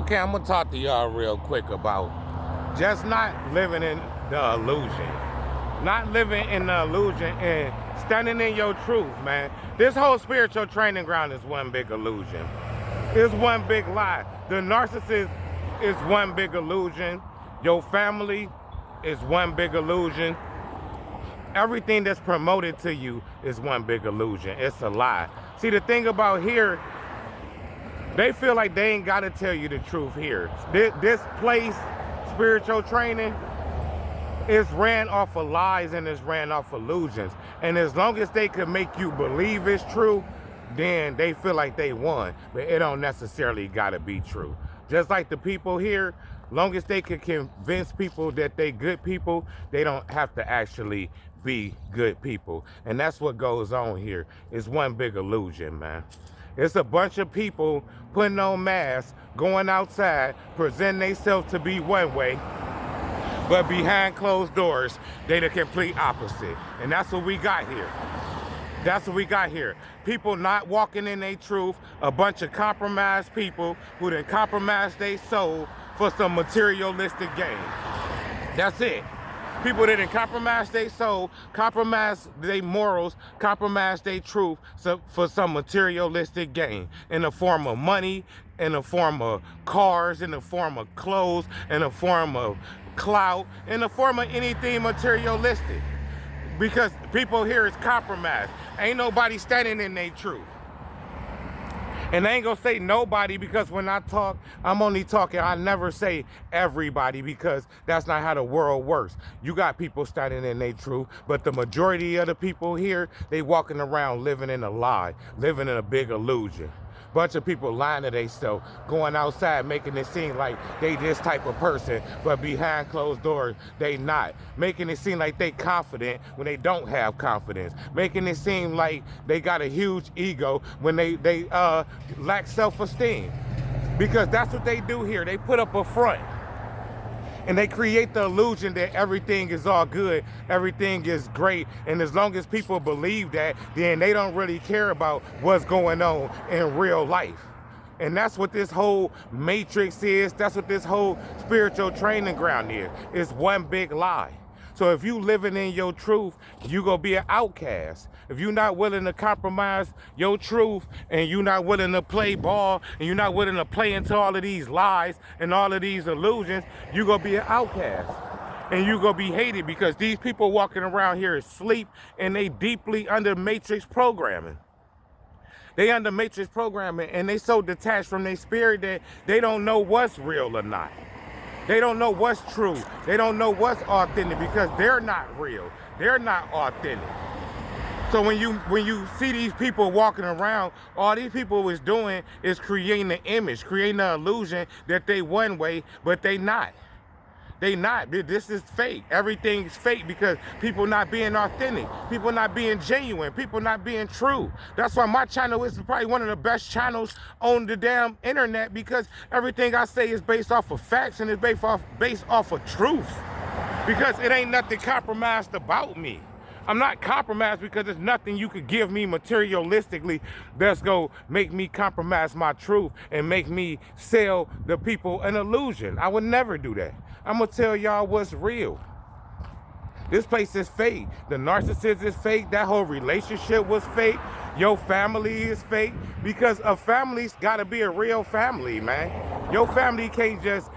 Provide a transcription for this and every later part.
Okay, I'm gonna talk to y'all real quick about just not living in the illusion. Not living in the illusion and standing in your truth, man. This whole spiritual training ground is one big illusion. It's one big lie. The narcissist is one big illusion. Your family is one big illusion. Everything that's promoted to you is one big illusion. It's a lie. See, the thing about here, they feel like they ain't got to tell you the truth here. This place, spiritual training, is ran off of lies and it's ran off illusions. And as long as they can make you believe it's true, then they feel like they won. But it don't necessarily got to be true. Just like the people here, long as they can convince people that they good people, they don't have to actually be good people. And that's what goes on here. It's one big illusion, man. It's a bunch of people putting on masks, going outside, presenting themselves to be one way, but behind closed doors, they the complete opposite. And that's what we got here. That's what we got here. People not walking in their truth, a bunch of compromised people who done compromised their soul for some materialistic gain. That's it. People that done compromise their soul, compromise their morals, compromise their truth for some materialistic gain in the form of money, in the form of cars, in the form of clothes, in the form of clout, in the form of anything materialistic. Because people here is compromised. Ain't nobody standing in their truth. And I ain't gonna say nobody, because when I talk, I'm only talking, I never say everybody, because that's not how the world works. You got people standing in their truth, but the majority of the people here, they walking around living in a lie, living in a big illusion. Bunch of people lying to themselves, going outside, making it seem like they this type of person, but behind closed doors, they not. Making it seem like they confident when they don't have confidence. Making it seem like they got a huge ego when they lack self-esteem. Because that's what they do here. They put up a front. And they create the illusion that everything is all good, everything is great. And as long as people believe that, then they don't really care about what's going on in real life. And that's what this whole matrix is. That's what this whole spiritual training ground is. It's one big lie. So if you living in your truth, you gonna be an outcast. If you're not willing to compromise your truth, and you're not willing to play ball, and you're not willing to play into all of these lies and all of these illusions, you gonna be an outcast. And you gonna be hated, because these people walking around here is asleep, and they deeply under matrix programming. They under matrix programming, and they so detached from their spirit that they don't know what's real or not. They don't know what's true. They don't know what's authentic, because they're not real. They're not authentic. So when you see these people walking around, all these people is doing is creating an image, creating an illusion that they one way, but they not. They not. This is fake. Everything's fake, because people not being authentic. People not being genuine. People not being true. That's why my channel is probably one of the best channels on the damn internet, because everything I say is based off of facts, and it's based off of truth. Because it ain't nothing compromised about me. I'm not compromised because there's nothing you could give me materialistically that's gonna make me compromise my truth and make me sell the people an illusion. I would never do that. I'm gonna tell y'all what's real. This place is fake. The narcissist is fake. That whole relationship was fake. Your family is fake, because a family's gotta be a real family, man. Your family can't just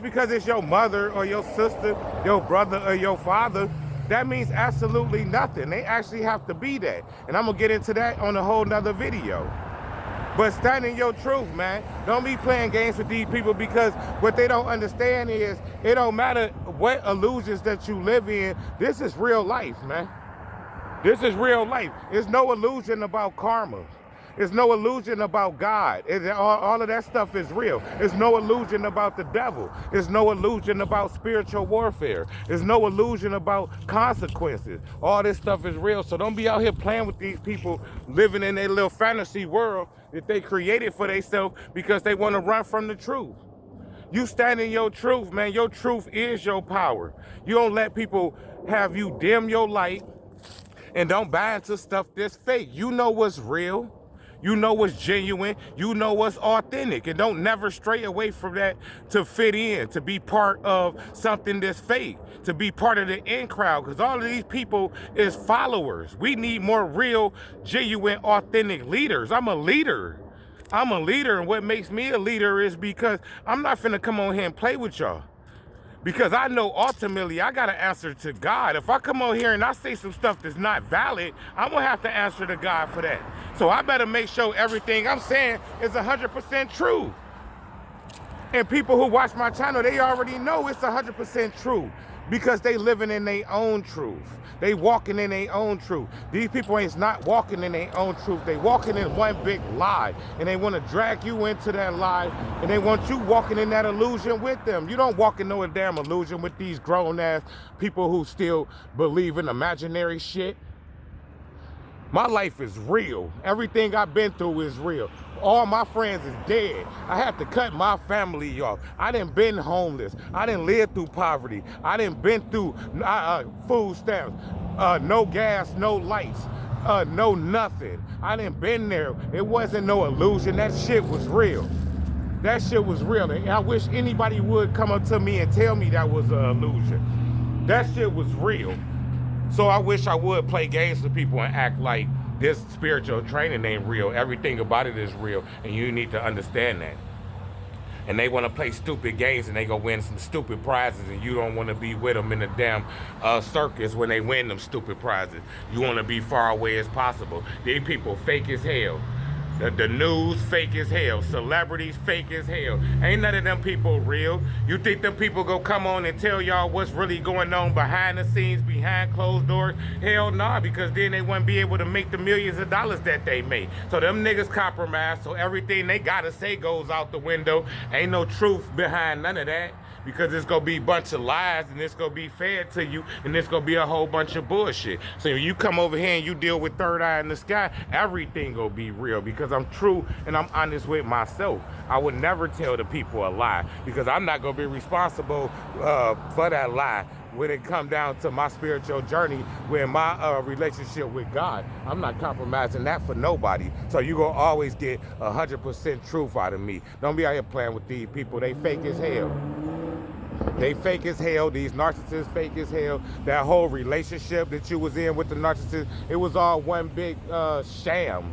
because it's your mother or your sister, your brother or your father, that means absolutely nothing. They actually have to be that. And I'm gonna get into that on a whole nother video. But stand in your truth, man. Don't be playing games with these people, because what they don't understand is it don't matter what illusions that you live in. This is real life, man. This is real life. There's no illusion about karma. There's no illusion about God. All of that stuff is real. There's no illusion about the devil. There's no illusion about spiritual warfare. There's no illusion about consequences. All this stuff is real. So don't be out here playing with these people living in their little fantasy world that they created for themselves, because they want to run from the truth. You stand in your truth, man. Your truth is your power. You don't let people have you dim your light, and don't buy into stuff that's fake. You know what's real. You know what's genuine. You know what's authentic. And don't never stray away from that to fit in, to be part of something that's fake, to be part of the in crowd. Because all of these people is followers. We need more real, genuine, authentic leaders. I'm a leader. I'm a leader. And what makes me a leader is because I'm not finna come on here and play with y'all. Because I know ultimately I got to answer to God. If I come on here and I say some stuff that's not valid, I'm going to have to answer to God for that. So I better make sure everything I'm saying is 100% true. And people who watch my channel, they already know it's 100% true because they living in their own truth. They walking in their own truth. These people ain't not walking in their own truth. They walking in one big lie, and they want to drag you into that lie, and they want you walking in that illusion with them. You don't walk in no damn illusion with these grown-ass people who still believe in imaginary shit. My life is real. Everything I've been through is real. All my friends is dead. I had to cut my family off. I done been homeless. I done lived through poverty. I done been through food stamps, no gas, no lights, no nothing. I done been there. It wasn't no illusion. That shit was real. That shit was real. And I wish anybody would come up to me and tell me that was an illusion. That shit was real. So I wish I would play games with people and act like this spiritual training ain't real. Everything about it is real, and you need to understand that. And they want to play stupid games, and they go win some stupid prizes, and you don't want to be with them in the damn circus when they win them stupid prizes. You want to be far away as possible. These people fake as hell. The news fake as hell. Celebrities fake as hell. Ain't none of them people real. You think them people go come on and tell y'all what's really going on behind the scenes, behind closed doors? Hell nah, because then they wouldn't be able to make the millions of dollars that they make. So them niggas compromise, so everything they gotta say goes out the window. Ain't no truth behind none of that. Because it's gonna be a bunch of lies, and it's gonna be fed to you, and it's gonna be a whole bunch of bullshit. So when you come over here and you deal with third eye in the sky, everything gonna be real because I'm true and I'm honest with myself. I would never tell the people a lie because I'm not gonna be responsible for that lie when it come down to my spiritual journey with my relationship with God. I'm not compromising that for nobody. So you gonna always get 100% truth out of me. Don't be out here playing with these people. They fake as hell. They fake as hell. These narcissists fake as hell. That whole relationship that you was in with the narcissist, it was all one big sham.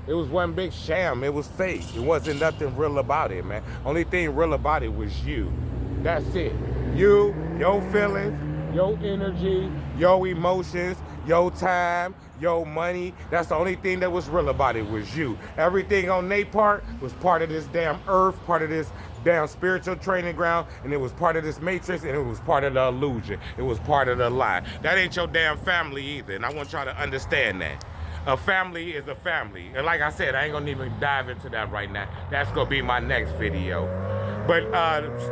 It was one big sham. It was fake. It wasn't nothing real about it, man. Only thing real about it was you. That's it. You, your feelings, your energy, your emotions, your time, your money. That's the only thing that was real about it was you. Everything on their part was part of this damn earth, part of this damn spiritual training ground, and it was part of this matrix, and it was part of the illusion. It was part of the lie. That ain't your damn family either, and I want y'all to understand that. A family is a family. And like I said, I ain't gonna even dive into that right now. That's gonna be my next video. But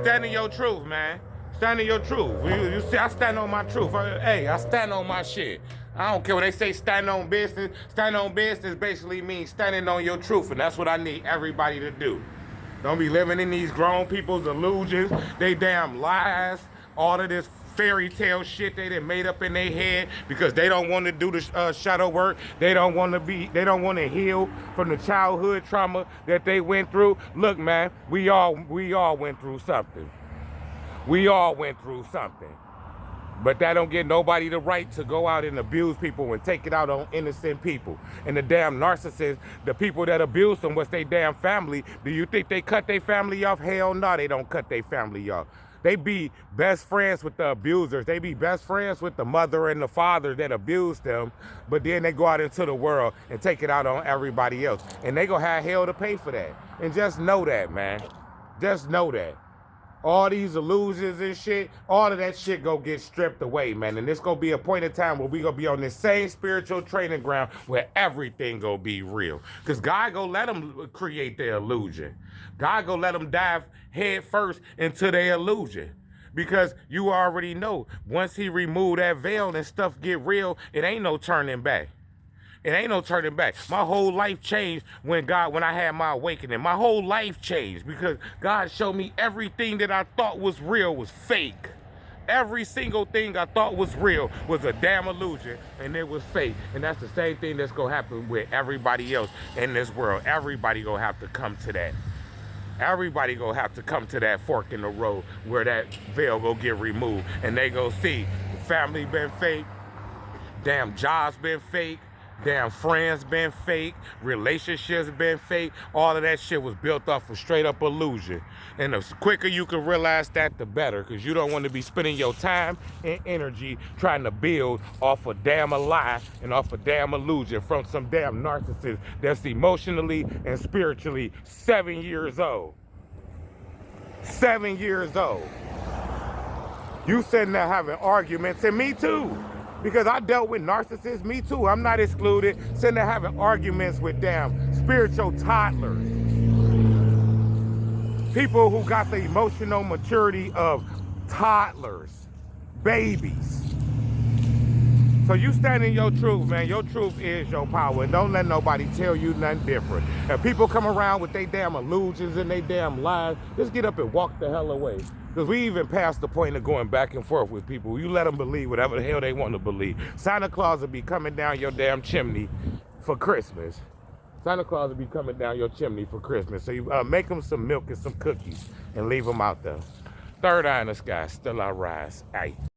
stand in your truth, man. Stand in your truth. You see, I stand on my truth. Hey, I stand on my shit. I don't care when they say stand on business. Stand on business basically means standing on your truth, and that's what I need everybody to do. Don't be living in these grown people's illusions, they damn lies, all of this fairy tale shit they done made up in their head because they don't want to do the shadow work. They don't want to heal from the childhood trauma that they went through. Look, man, we all went through something. We all went through something. But that don't give nobody the right to go out and abuse people and take it out on innocent people. And the damn narcissists, the people that abuse them, what's their damn family? Do you think they cut their family off? Hell no, they don't cut their family off. They be best friends with the abusers. They be best friends with the mother and the father that abused them. But then they go out into the world and take it out on everybody else. And they gonna have hell to pay for that. And just know that, man. Just know that. All these illusions and shit, all of that shit go get stripped away, man. And there's gonna be a point in time where we gonna be on this same spiritual training ground where everything gonna be real. Because God gonna let them create their illusion. God gonna let them dive head first into their illusion. Because you already know, once he remove that veil and stuff get real, it ain't no turning back. It ain't no turning back. My whole life changed when I had my awakening. My whole life changed because God showed me everything that I thought was real was fake. Every single thing I thought was real was a damn illusion, and it was fake. And that's the same thing that's gonna happen with everybody else in this world. Everybody gonna have to come to that. Everybody gonna have to come to that fork in the road where that veil go get removed, and they go see the family been fake, damn jobs been fake, damn friends been fake, relationships been fake. All of that shit was built off of straight up illusion. And the quicker you can realize that, the better, because you don't want to be spending your time and energy trying to build off a damn a lie and off a damn illusion from some damn narcissist that's emotionally and spiritually 7 years old. 7 years old. You sitting there having arguments, and me too. Because I dealt with narcissists, me too. I'm not excluded. Sitting there having arguments with damn spiritual toddlers. People who got the emotional maturity of toddlers, babies. So you stand in your truth, man. Your truth is your power. And don't let nobody tell you nothing different. If people come around with their damn illusions and their damn lies, just get up and walk the hell away. Because we even passed the point of going back and forth with people. You let them believe whatever the hell they want to believe. Santa Claus will be coming down your damn chimney for Christmas. Santa Claus will be coming down your chimney for Christmas. So you make them some milk and some cookies and leave them out there. Third eye in the sky, still I rise. Aye.